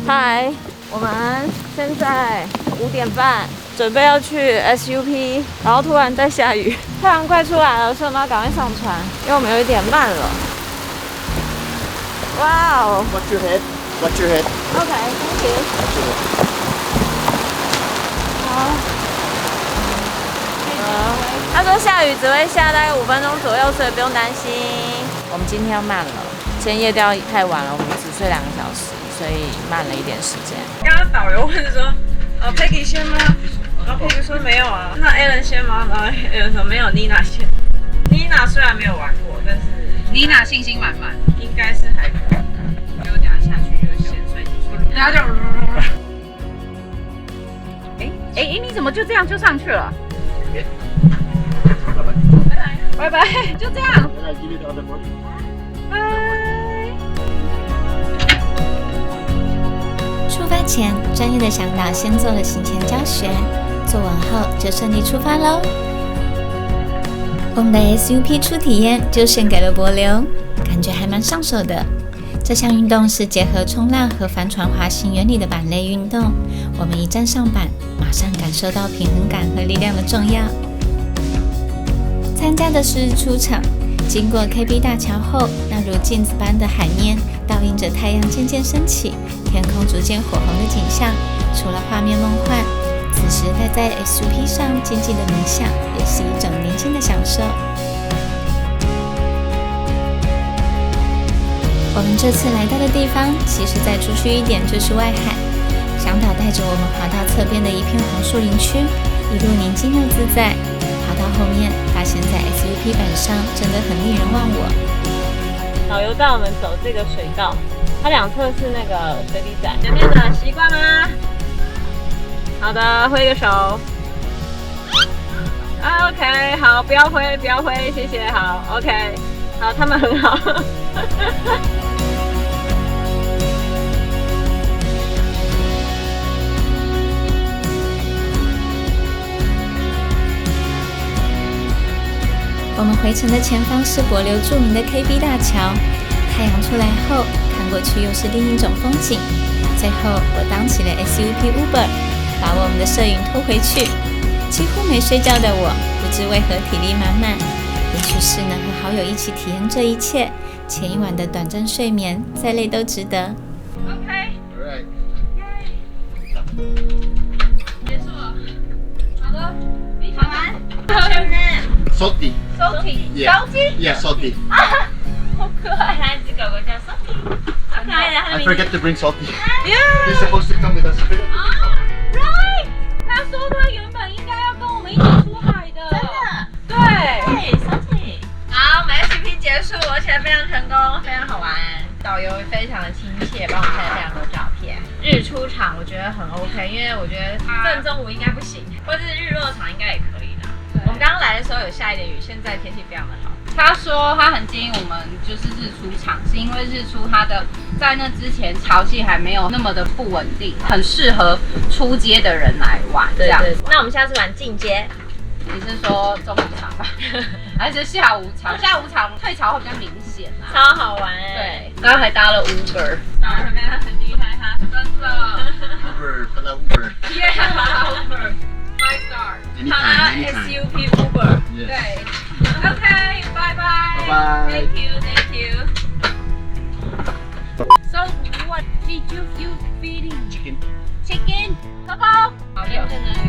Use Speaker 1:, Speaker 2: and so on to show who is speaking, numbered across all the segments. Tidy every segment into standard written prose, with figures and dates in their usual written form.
Speaker 1: 嗨，我们现在5点半，准备要去 SUP， 然后突然在下雨，太阳快出来了，所以我们要赶快上船，因为我们有一点慢了。哇哦
Speaker 2: Watch your head. Watch your head.
Speaker 1: OK， thank you。好。他说下雨只会下大概5分钟左右，所以不用担心。我们今天要慢了，今天夜钓太晚了，我们只睡2个小时，所以慢了一点时间。
Speaker 3: 刚刚导游问说，Peggy 先吗？然后 Peggy 说没有啊。那 Alan 先吗？然后 Alan 说没有 ，Nina 先。Nina 虽然没有玩过，但是
Speaker 4: Nina 信心满满，
Speaker 3: 应该是还可以。结果等下下去就潜水进去，
Speaker 4: 然后就，哎，你怎么就这样就上去了？拜拜，就这样。
Speaker 2: Then I give you the other board.
Speaker 4: 拜。
Speaker 5: 出发前，专业的向导先做了行前教学，做完后就顺利出发喽。我们的 SUP 初体验就献给了帛琉，感觉还蛮上手的。这项运动是结合冲浪和帆船滑行原理的板类运动，我们一站上板，马上感受到平衡感和力量的重要。参加的是日出场，经过 KB 大桥后，那如镜子般的海面倒映着太阳渐渐升起，天空逐渐火红的景象，除了画面梦幻，此时待在 SUP 上静静的冥想，也是一种宁静的享受。我们这次来到的地方，其实再出去一点就是外海。向导带着我们滑到侧边的一片黄树林区，一路宁静又自在。滑到后面，发现在 SUP 板上真的很令人忘我。
Speaker 1: 导游带我们走这个水道，它两侧是那个水底仔。前面的习惯吗？好的，挥个手。OK， 好，不要挥，不要挥，谢谢。好 ，OK， 好，他们很好。
Speaker 5: 我们回程的前方是帛琉著名的 KB 大桥，太阳出来后，看过去又是另一种风景。最后，我当起了 SUP Uber， 把我们的摄影拖回去。几乎没睡觉的我，不知为何体力满满。也许是能和好友一起体验这一切，前一晚的短暂睡眠，再累都值得。
Speaker 4: OK，
Speaker 2: Alright.
Speaker 4: 结束了。好的，你好玩。
Speaker 2: Salty.
Speaker 4: Salty，
Speaker 2: Yeah.
Speaker 4: 烧鸡。
Speaker 2: Yeah, salty.
Speaker 1: 好可爱，它一只狗狗叫 Sophie， 好可爱的，它的
Speaker 2: I
Speaker 1: 名字。
Speaker 2: forget to bring salty.
Speaker 4: Yeah.
Speaker 2: He's supposed to come with us.
Speaker 4: Right， 他说他原本应该要跟我们一起出海的。真的。对。
Speaker 1: 对 ，Sophie。好，我们 SUP 结束，而且非常成功，非常好玩。导游非常的亲切，帮我们拍了非常多照片。日出场我觉得很 OK， 因为我觉得正中午应该不行，或者是日落场应该也可以的。我们刚刚来的时候有下一点雨，现在天气非常的好。
Speaker 4: 他说他很建议我们就是日出场，是因为日出它的在那之前潮气还没有那么的不稳定，很适合出街的人来玩这样。
Speaker 1: 那我们下次玩进阶。
Speaker 4: 你是说中午场吧？还是下午场？下午场退潮会比较明显啊。
Speaker 1: 超好玩
Speaker 4: 对，刚刚还搭了 Uber，
Speaker 1: 导游真的很厉害，他
Speaker 4: 真的。
Speaker 2: Uber, pala Uber.
Speaker 4: Yeah，Uber， 5 star。
Speaker 1: 他
Speaker 2: Anytime, anytime.
Speaker 1: SUP Uber。
Speaker 2: Yes.
Speaker 4: 对。OK， 拜拜。
Speaker 2: Bye.
Speaker 1: Thank you, thank you.
Speaker 4: So what did you feeding?
Speaker 2: Chicken.
Speaker 4: Chicken. Coco. 好有。
Speaker 1: 真的雨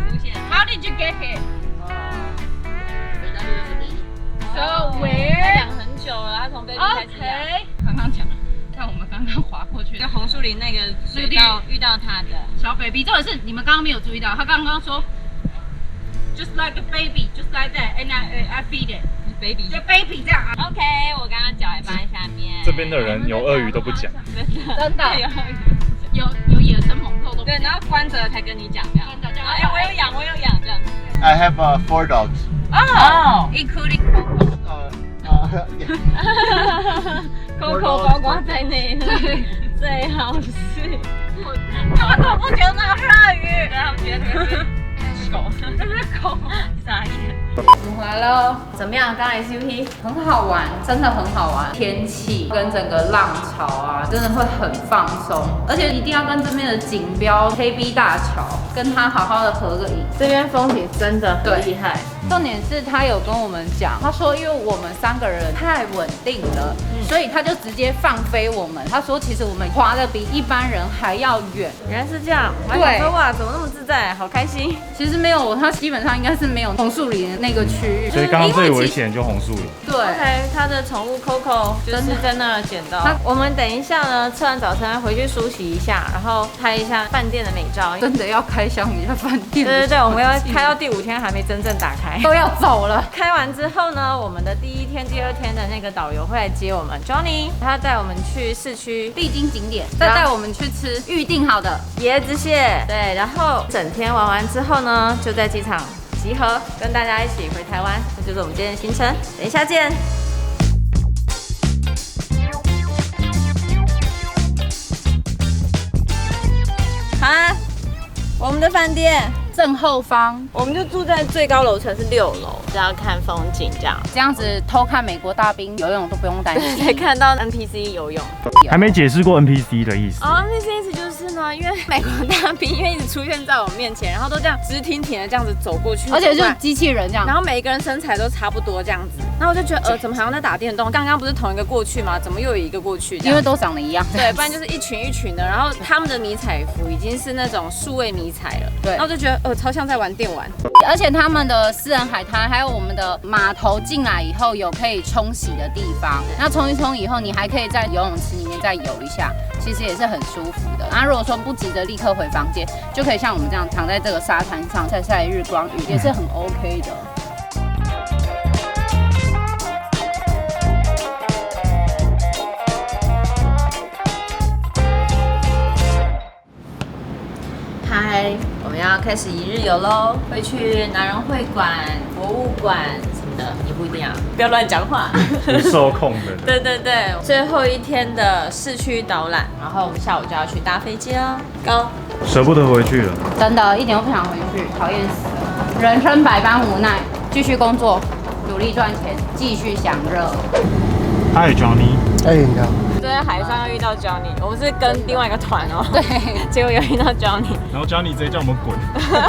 Speaker 1: 出现。
Speaker 4: How did you get here?
Speaker 2: They got it as a baby.
Speaker 4: So
Speaker 1: 他
Speaker 4: where?
Speaker 1: 养很久了，他从 baby 开始养。
Speaker 4: OK。刚刚讲，看我们刚刚滑过去
Speaker 1: 在红树林那个水道遇到他的。
Speaker 4: 小 baby， 重点是你们刚刚没有注意到，他刚刚说 just like a baby, just like that, and I feed it.
Speaker 1: baby。
Speaker 4: 就 baby 这样啊。
Speaker 1: OK， 我刚刚脚也放在下面。
Speaker 6: 这边的人有俄语都不讲，
Speaker 4: 真的有野生猛兽都不
Speaker 1: 对，然后关着才跟你讲这样。
Speaker 4: 关着这样
Speaker 1: 哎，我有养，我有养这样。
Speaker 2: I have 4 dogs.
Speaker 4: 哦 ，including Coco。Yeah.
Speaker 1: Coco 包括在内的，最好是。
Speaker 4: 他们都不觉得那个是鳄鱼。
Speaker 1: 对，他们觉得那个是
Speaker 3: 狗，那是狗，傻眼。
Speaker 4: 我们来了，
Speaker 1: 怎么样？刚才 SUP
Speaker 4: 很好玩，真的很好玩。天气跟整个浪潮啊，真的会很放松，而且一定要跟这边的景标 KB 大桥，跟它好好的合个影。
Speaker 1: 这边风景真的很厉害。
Speaker 4: 重点是他有跟我们讲，他说因为我们3个人太稳定了，所以他就直接放飞我们。他说其实我们滑的比一般人还要远。
Speaker 3: 原来是这样，我还想说哇，怎么那么自在，好开心。
Speaker 4: 其实没有，他基本上应该是没有红树林的那个区域，
Speaker 6: 所以刚刚最危险就红树林。
Speaker 4: 对。
Speaker 3: OK， 他的宠物 Coco 就是在那儿捡到。我们等一下呢，吃完早餐回去梳洗一下，然后拍一下饭店的美照。
Speaker 4: 真的要开箱一下饭店。
Speaker 3: 对对对，我们要开到第5天还没真正打开，
Speaker 4: 都要走了。
Speaker 3: 开完之后呢，我们的第1天、第2天的那个导游会来接我们 ，Johnny， 他带我们去市区
Speaker 4: 必经景点，再带我们去吃预定好的
Speaker 3: 椰子蟹。对，然后整天玩完之后呢，就在机场集合，跟大家一起回台湾。这就是我们今天的行程，等一下见。好啊，我们的饭店
Speaker 4: 正后方，
Speaker 3: 我们就住在最高楼层是6楼，就要看风景
Speaker 4: 这样子偷看美国大兵游泳都不用担心，
Speaker 3: 可以看到 NPC 游泳。
Speaker 6: 还没解释过 NPC 的意思。
Speaker 3: NPC 意思就是呢，因为美国大兵因为一直出现在我面前，然后都这样直挺挺的这样子走过去，
Speaker 4: 而且就是机器人这样，
Speaker 3: 然后每一个人身材都差不多这样子，然后我就觉得怎么好像在打电动？刚刚不是同一个过去吗？怎么又有一个过去？
Speaker 4: 因为都长得一样。
Speaker 3: 对，不然就是一群一群的，然后他们的迷彩服已经是那种数位迷彩了。
Speaker 4: 对，
Speaker 3: 然后我就觉得超像在玩电玩。
Speaker 4: 而且他们的私人海滩还有我们的码头进来以后有可以冲洗的地方，那冲一冲以后，你还可以在游泳池里面再游一下，其实也是很舒服的。如果说不急着立刻回房间，就可以像我们这样躺在这个沙滩上晒晒日光浴，也是很 OK 的。
Speaker 3: 嗨，我们要开始1日游喽，会去男人会馆、博物馆什么的，也不一定啊，不要乱讲话。
Speaker 6: 不受控的。
Speaker 3: 对对对，最后1天的市区导览，然后我们下午就要去搭飞机了。Go！
Speaker 6: 舍不得回去了。
Speaker 4: 真的，一点都不想回去，讨厌死了。人生百般无奈，继续工作，努力赚钱，继续享乐。
Speaker 6: Hi Johnny。
Speaker 2: 哎，你好。
Speaker 3: 昨天海上又遇到 Johnny， 我们是跟另外一个团哦。对，结果又遇到 Johnny，
Speaker 6: 然后 Johnny 直接叫我们滚。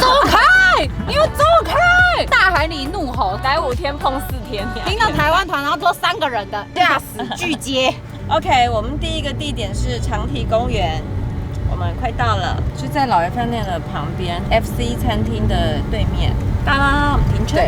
Speaker 4: 走开！你们走开！大海里怒吼，
Speaker 3: 待5天碰4天。
Speaker 4: 听到台湾团，然后坐3个人的，吓死拒接。
Speaker 3: OK， 我们第一个地点是长堤公园，我们快到了，就在老爷饭店的旁边 ，FC 餐厅的对面。当当，我们停车。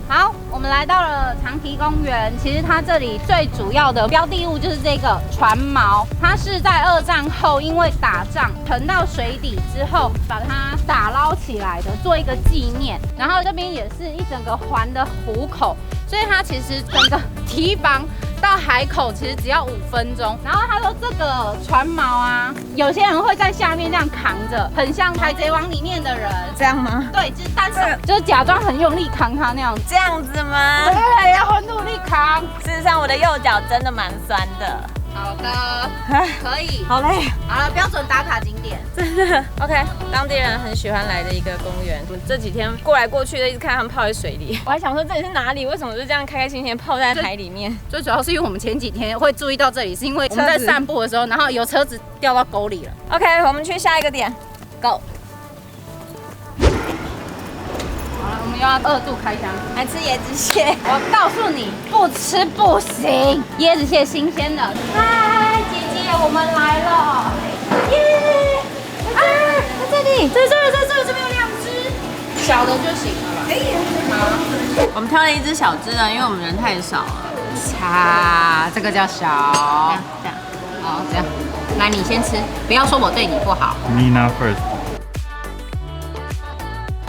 Speaker 4: 好，我们来到了长堤公园。其实它这里最主要的标的物就是这个船锚，它是在2战后因为打仗沉到水底之后，把它打捞起来的，做一个纪念。然后这边也是一整个环的湖口，所以它其实整个堤防到海口其实只要5分钟。然后他说这个船锚啊，有些人会在下面这样扛着，很像海贼王里面的人。
Speaker 3: 这样吗？
Speaker 4: 对，就是单手，就是假装很用力扛它那样。
Speaker 3: 这样子吗？
Speaker 4: 对，要很努力扛。
Speaker 3: 事实上，我的右脚真的蛮酸的。
Speaker 4: 好的，可以。
Speaker 3: 好嘞，
Speaker 4: 好了，标准打卡景点。
Speaker 3: 真的 OK， 当地人很喜欢来的一个公园。我们这几天过来过去的，一直看他们泡在水里。我还想说这里是哪里？为什么就这样开开心心泡在海里面？
Speaker 4: 最主要是因为我们前几天会注意到这里，是因为我们在散步的时候，然后有车子掉到沟里了。
Speaker 3: OK， 我们去下一个点 ，Go。
Speaker 4: 好了，我们又要2度开箱，
Speaker 3: 来吃椰子蟹。
Speaker 4: 我告诉你，不吃不行。椰子蟹新鲜的。嗨，姐姐，我们来了。耶！在这里，在这边有2只，小的就行了吧？可以。好，
Speaker 3: 我们挑了1只小只的，因为我们人太少了。
Speaker 4: 这个叫小。
Speaker 3: 这样。
Speaker 4: 好，这样。来，你先吃，不要说我对你不好。
Speaker 6: Nina first。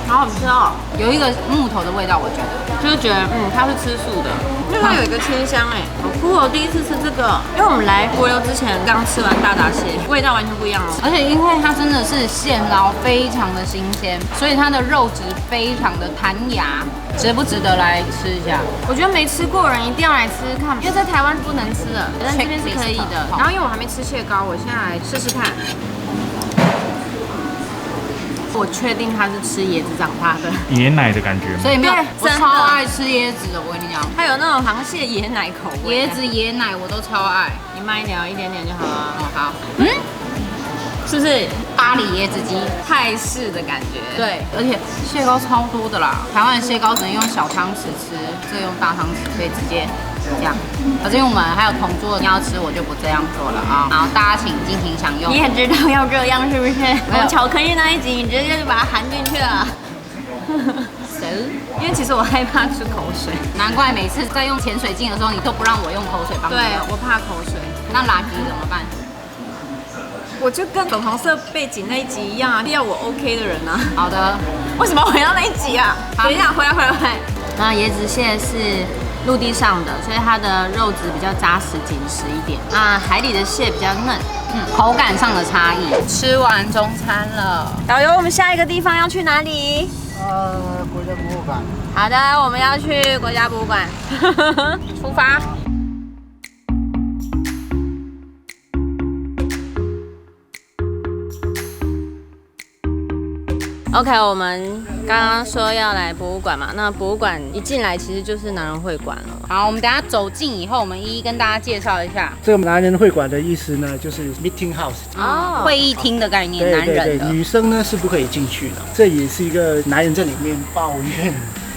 Speaker 3: 好好吃哦，
Speaker 4: 有一个木头的味道，我觉得
Speaker 3: 就是觉得它是吃素的，因为它有一个清香哎，好酷哦！第一次吃这个，因为我们来帛琉之前刚吃完大闸蟹，味道完全不一样哦。
Speaker 4: 而且因为它真的是现捞，非常的新鲜，所以它的肉质非常的弹牙，值不值得来吃一下？
Speaker 3: 我觉得没吃过的人一定要来吃吃看，因为在台湾是不能吃的，但这边是可以的。然后因为我还没吃蟹膏，我现在来试试看。
Speaker 4: 我确定他是吃椰子长大的，
Speaker 6: 椰奶的感觉吗？
Speaker 4: 所以没有
Speaker 3: 对，
Speaker 4: 我
Speaker 3: 真的
Speaker 4: 超爱吃椰子的。我跟你讲，
Speaker 3: 它有那种螃蟹椰奶口味，
Speaker 4: 椰子椰奶我都超爱。
Speaker 3: 你慢一点哦，一点点就好了。
Speaker 4: 哦，好，
Speaker 3: 是不是
Speaker 4: 巴黎椰子鸡。
Speaker 3: 泰式的感觉？
Speaker 4: 对，而且蟹膏超多的啦。台湾的蟹膏只能用小汤匙吃，这个用大汤匙可以直接这样。可是因为我们还有同桌的，你要吃我就不这样做了啊。好，大家请尽情享用。
Speaker 3: 你也知道要这样是不是？
Speaker 4: 没有
Speaker 3: 巧克力那一集，你直接就把它含进去了。因为其实我害怕吃口水，
Speaker 4: 难怪每次在用潜水镜的时候，你都不让我用口水帮你。
Speaker 3: 对我怕口水。
Speaker 4: 那垃圾怎么办？
Speaker 3: 我就跟粉红色背景那一集一样啊，要我 OK 的人啊。
Speaker 4: 好的。
Speaker 3: 为什么回到那一集啊？
Speaker 4: 好
Speaker 3: 等一下，回来。那椰子蟹是陆地上的，所以它的肉质比较扎实紧实一点。那海里的蟹比较嫩。
Speaker 4: 口感上的差异。吃完中餐了，
Speaker 3: 导游，我们下一个地方要去哪里？
Speaker 2: 国家博物馆。
Speaker 3: 好的，我们要去国家博物馆，
Speaker 4: 出发。
Speaker 3: OK， 我们刚刚说要来博物馆嘛，那博物馆一进来其实就是男人会馆了。
Speaker 4: 好，我们等一下走近以后，我们一一跟大家介绍一下。
Speaker 7: 这个男人会馆的意思呢，就是 meeting house。
Speaker 3: 哦，
Speaker 4: 会议厅的概念，男人的。
Speaker 7: 女生呢是不可以进去的，这也是一个男人在里面抱怨。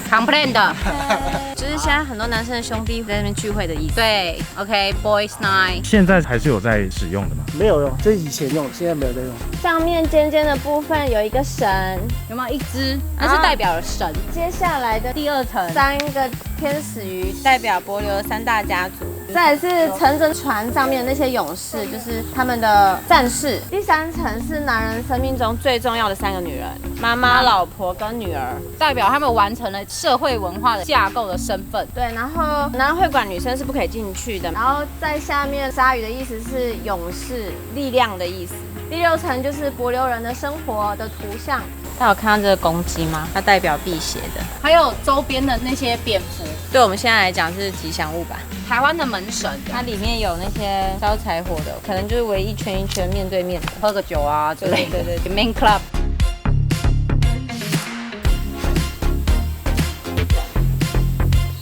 Speaker 4: complain 的，
Speaker 3: 就是现在很多男生的兄弟在那边聚会的意思。
Speaker 4: 对 ，OK，boys night。
Speaker 6: 现在还是有在使用的吗？
Speaker 7: 没有用，这是以前用，现在没有在用。
Speaker 3: 上面尖尖的部分有一个神，
Speaker 4: 有没有一只？那是代表了神。
Speaker 3: 接下来的
Speaker 4: 第二层
Speaker 3: 3个天使鱼代表帛琉的3大家族。再来是乘着船上面的那些勇士，就是他们的战士。第3层是男人生命中最重要的3个女人：妈妈、老婆跟女儿，
Speaker 4: 代表他们完成了社会文化的架构的身份。
Speaker 3: 对，然后男人会馆女生是不可以进去的。然后在下面鲨鱼的意思是勇士、力量的意思。第6层就是帛琉人的生活的图像。大家有看到这个公鸡吗？它代表辟邪的。
Speaker 4: 还有周边的那些蝙蝠，
Speaker 3: 对我们现在来讲是吉祥物吧。
Speaker 4: 台湾的门神，
Speaker 3: 它里面有那些烧柴火的，可能就是围一圈一圈面对面的，
Speaker 4: 喝个酒啊之类的。
Speaker 3: 对
Speaker 4: ，main club。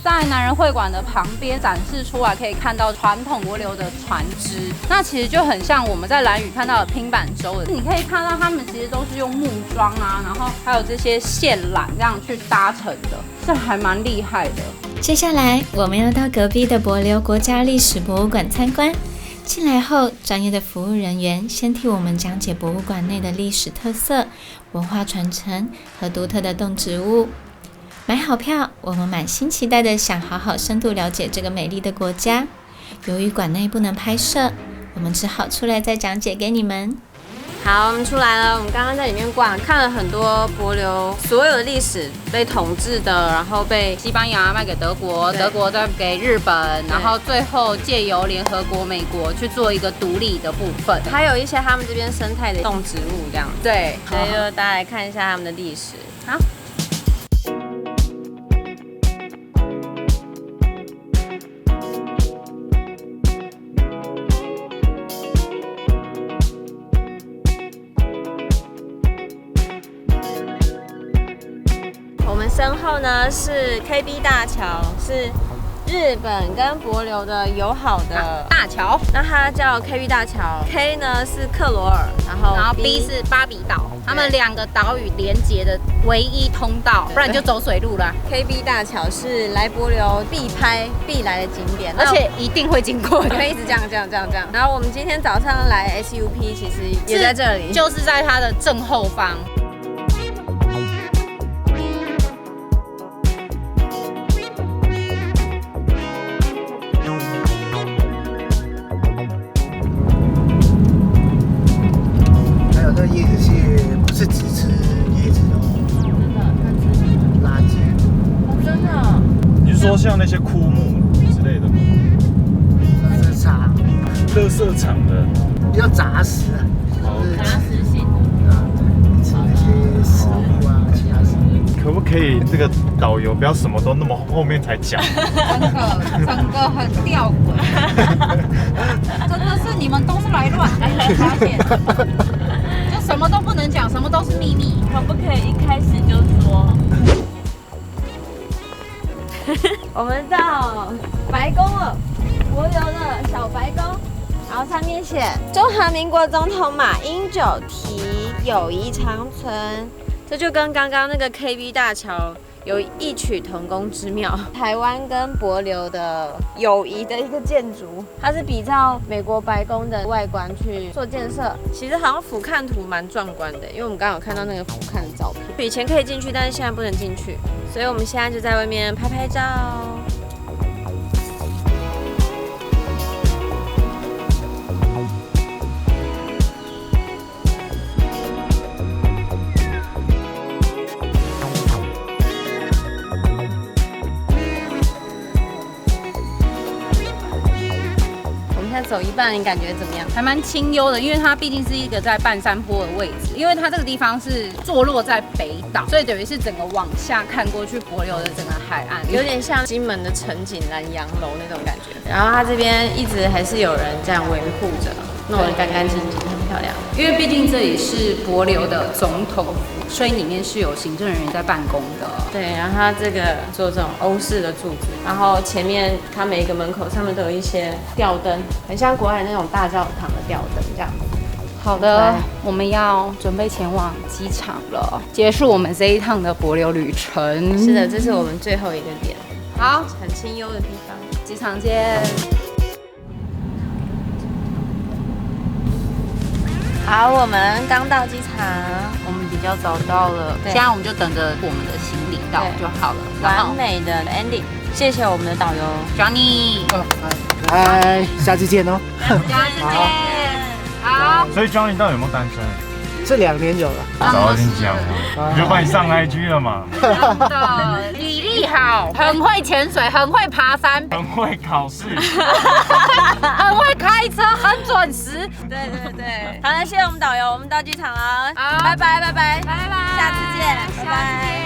Speaker 4: 在男人会馆的旁边展示出来，可以看到传统帛琉的船只。那其实就很像我们在兰屿看到的拼板舟的，你可以看到他们其实都是用木桩啊，然后还有这些线缆这样去搭成的，这还蛮厉害的。
Speaker 5: 接下来我们要到隔壁的帛琉国家历史博物馆参观。进来后，专业的服务人员先替我们讲解博物馆内的历史特色、文化传承和独特的动植物。买好票，我们满心期待的想好好深度了解这个美丽的国家。由于馆内不能拍摄，我们只好出来再讲解给你们。
Speaker 3: 好，我们出来了。我们刚刚在里面逛，看了很多帛琉所有的历史被统治的，然后被
Speaker 4: 西班牙卖给德国，德国再给日本，然后最后借由联合国、美国去做一个独立的部分。
Speaker 3: 还有一些他们这边生态的动植物这样。
Speaker 4: 对，
Speaker 3: 所以就大家来看一下他们的历史。
Speaker 4: 好。
Speaker 3: 我们身后呢是 KB 大桥，是日本跟帛琉的友好的
Speaker 4: 大桥。
Speaker 3: 那它叫 KB 大桥 ，K 呢是克罗尔，然后
Speaker 4: B 是巴比岛，他们2个岛屿连接的唯一通道，不然你就走水路啦。
Speaker 3: KB 大桥是来帛琉必拍必来的景点，
Speaker 4: 而且一定会经过的，
Speaker 3: 可以一直这样。然后我们今天早上来 SUP， 其实也在这里，
Speaker 4: 就是在它的正后方。
Speaker 7: 椰子蟹不是只吃椰子的哦，垃圾。
Speaker 3: 真的？
Speaker 6: 你是说像那些枯木之类的吗？
Speaker 7: 是茶，
Speaker 6: 垃圾场的，
Speaker 7: 比较杂食啊，就是
Speaker 3: 杂食性
Speaker 7: 吃那些食物啊，其他食物。
Speaker 6: 可不可以这个导游不要什么都那么后面才讲？
Speaker 4: 整个很吊诡，真的是你们都是来乱来了发现。什什么都不能讲，什么都是秘密。
Speaker 3: 可不可以一开始就说？我们到白宫了，帛琉的小白宫，然后上面写中华民国总统马英九题友谊长存，这就跟刚刚那个 KB 大桥有异曲同工之妙。台湾跟帛琉的友谊的一个建筑，它是比照美国白宫的外观去做建设。其实好像俯瞰图蛮壮观的，因为我们刚刚有看到那个俯瞰的照片。以前可以进去，但是现在不能进去，所以我们现在就在外面拍拍照。现在走一半，你感觉怎么样？
Speaker 4: 还蛮清幽的，因为它毕竟是一个在半山坡的位置，因为它这个地方是坐落在北岛，所以等于是整个往下看过去帛琉的整个海岸，
Speaker 3: 有点像金门的城景南洋楼那种感觉。然后它这边一直还是有人这样维护着，弄得干干净净，很漂亮。
Speaker 4: 因为毕竟这里是帛琉的总统府，所以里面是有行政人员在办公的。
Speaker 3: 对，然后它这个做这种欧式的柱子，然后前面它每一个门口上面都有一些吊灯，很像国外那种大教堂的吊灯这样子。
Speaker 4: 好的，我们要准备前往机场了，结束我们这一趟的帛琉旅程。
Speaker 3: 是的，这是我们最后一个点，
Speaker 4: 好，
Speaker 3: 很清幽的地方。
Speaker 4: 机场见。
Speaker 3: 好，我们刚到机场，
Speaker 4: 我们比较早到了，
Speaker 3: 对
Speaker 4: 现在我们就等着我们的行李到就好了。
Speaker 3: 完美的 ending， 谢谢我们的导游
Speaker 4: Johnny，
Speaker 7: 嗨，下次见哦。
Speaker 4: 下次见。好，
Speaker 6: 所以 Johnny 到底有没有单身？
Speaker 7: 这2年有了。
Speaker 6: 早跟你讲了，我就帮你上 IG 了嘛。
Speaker 4: 真的，体力好，很会潜水，很会爬山，
Speaker 6: 很会考试，
Speaker 4: 很会开车，很准时。
Speaker 3: 对对对，好了，谢谢我们导游，我们到机场了，
Speaker 4: 好
Speaker 3: 拜拜拜拜
Speaker 4: 拜拜，
Speaker 3: 下次见，拜
Speaker 4: 下次
Speaker 3: 拜。
Speaker 4: 见。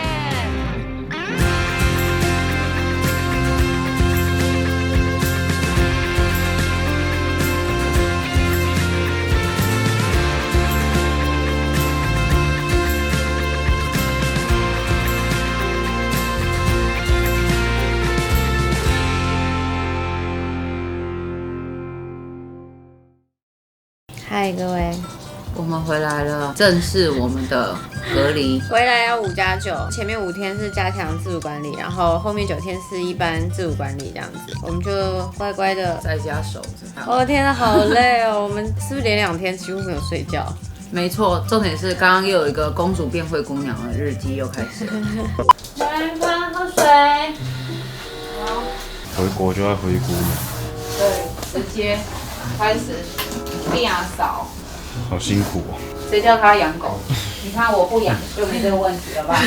Speaker 3: 嗨，各位，
Speaker 4: 我们回来了，正是我们的隔离。
Speaker 3: 回来要5+9，前面5天是加强自主管理，然后后面9天是一般自主管理这样子，我们就乖乖的。
Speaker 4: 在家守着。
Speaker 3: 我的天呐，好累哦！我们是不是连2天几乎没有睡觉？
Speaker 4: 没错，重点是刚刚又有一个公主变灰姑娘的日记又开始了。
Speaker 3: 来，喝水。
Speaker 6: 回国就要回姑娘，
Speaker 4: 对，直接开始变扫。
Speaker 6: 好辛苦哦。
Speaker 4: 谁叫他养狗？你看我不养就没这个问题了吧？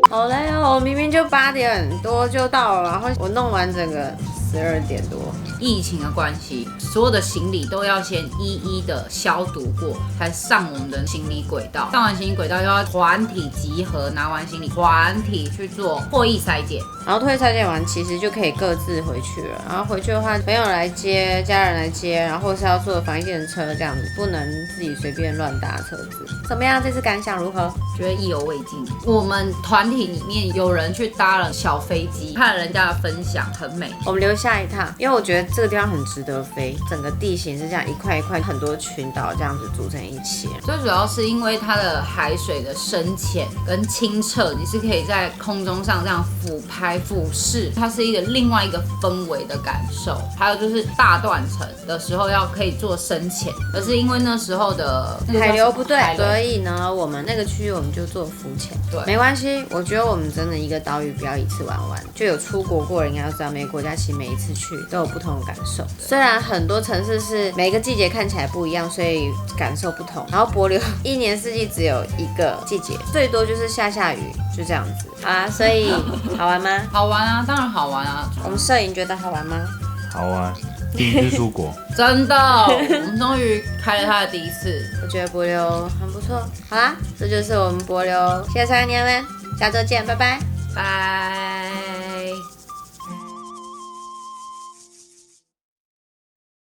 Speaker 3: 好累哦，我明明就8点多就到了，然后我弄完整个12点多。
Speaker 4: 疫情的关系，所有的行李都要先一一的消毒过，才上我们的行李轨道。上完行李轨道又要团体集合，拿完行李团体去做唾液筛检。
Speaker 3: 然后唾液筛检完，其实就可以各自回去了。然后回去的话，朋友来接，家人来接，然后或是要坐防疫电车这样子，不能自己随便乱搭车子。怎么样？这次感想如何？
Speaker 4: 觉得意犹未尽。我们团体里面有人去搭了小飞机，看了人家的分享，很美。
Speaker 3: 我们留下一趟，因为我觉得这个地方很值得飞。整个地形是这样一块一块，很多群岛这样子组成一起。
Speaker 4: 最主要是因为它的海水的深浅跟清澈，你是可以在空中上这样俯拍俯视，它是一个另外一个氛围的感受。还有就是大断层的时候要可以做深潜，可是因为那时候的
Speaker 3: 海流不对，
Speaker 4: 海流
Speaker 3: 所以呢，我们那个区域我们就做浮潜。
Speaker 4: 对
Speaker 3: 没关系，我觉得我们真的一个岛屿不要一次玩完。就有出国过的人应该都知道，每个国家其实每一次去都有不同的感受。虽然很多城市是每个季节看起来不一样，所以感受不同。然后帛琉1年4季只有一个季节，最多就是下雨，就这样子。好啊，所以好玩吗？
Speaker 4: 好玩啊，当然好玩啊。
Speaker 3: 我们摄影觉得好玩吗？
Speaker 6: 好啊，第一次出国。
Speaker 4: 真的，我们终于开了他的第一次。
Speaker 3: 我觉得帛琉很不错。好啦，这就是我们帛琉，谢谢3年们，下周见，拜拜。
Speaker 4: 拜。